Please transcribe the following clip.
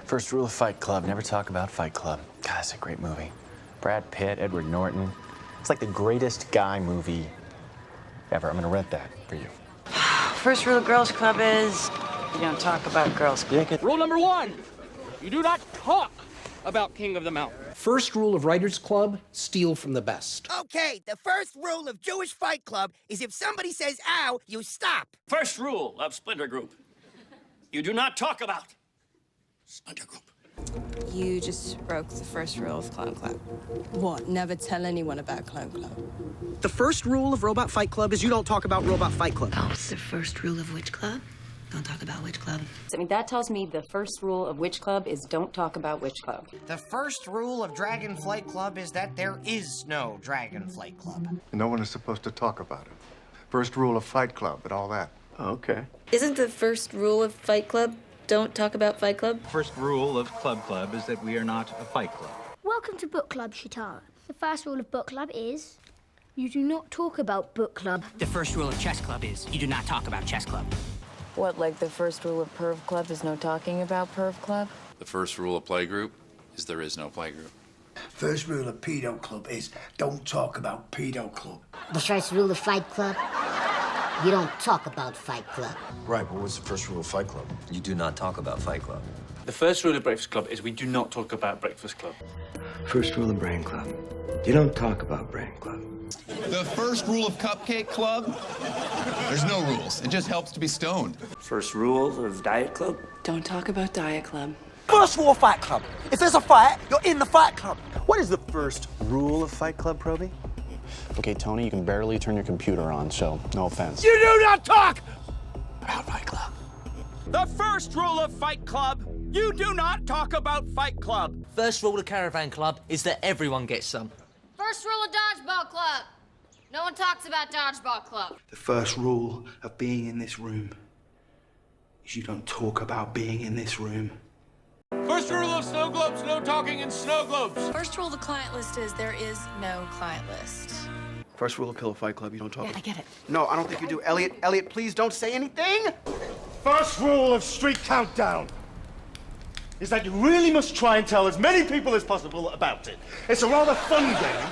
First rule of Fight Club, never talk about Fight Club. God, it's a great movie. Brad Pitt, Edward Norton. It's like the greatest guy movie ever. I'm gonna rent that for you. First rule of Girls Club is you don't talk about Girls Club. Rule number 1, you do not talk about King of the Mountain. First rule of Writers Club, steal from the best. Okay, the first rule of Jewish Fight Club is if somebody says ow, you stop. First rule of Splinter Group, you do not talk about Splinter Group. You just broke the first rule of Clone Club. What? Never tell anyone about Clone Club. The first rule of Robot Fight Club is you don't talk about Robot Fight Club. The first rule of Witch Club? Don't talk about Witch Club. I mean, that tells me the first rule of Witch Club is don't talk about Witch Club. The first rule of Dragon Flight Club is that there is no Dragon Flight Club. No one is supposed to talk about it. First rule of Fight Club and all that. Okay. Isn't the first rule of Fight Club don't talk about Fight Club? First rule of Club is that we are not a fight club. Welcome to Book Club, Shitara. The first rule of Book Club is you do not talk about Book Club. The first rule of Chess Club is you do not talk about Chess Club. What, like the first rule of Perv Club is no talking about Perv Club? The first rule of Playgroup is there is no playgroup. First rule of Pedo Club is don't talk about Pedo Club. The first rule of Fight Club, you don't talk about Fight Club. Right, but what's the first rule of Fight Club? You do not talk about Fight Club. The first rule of Breakfast Club is we do not talk about Breakfast Club. First rule of Brain Club, you don't talk about Brain Club. The first rule of Cupcake Club? There's no rules. It just helps to be stoned. First rule of Diet Club, Don't talk about Diet Club. First rule of Fight Club. If there's a fight, you're in the Fight Club. What is the first rule of Fight Club, Proby? Okay, Tony, you can barely turn your computer on, so no offense. You do not talk About Fight Club. The first rule of Fight Club, you do not talk about Fight Club. First rule of Caravan Club is that everyone gets some. First rule of Dodgeball Club, no one talks about Dodgeball Club. The first rule of being in this room is you don't talk about being in this room. First rule of Snow Globes, no talking in Snow Globes. First rule of the client list is there is no client list. First rule of Pillow Fight Club, you don't talk. Yeah, I get it. No, I don't think you do. Elliot, please don't say anything. First rule of Street Countdown is that you really must try and tell as many people as possible about it. It's a rather fun game,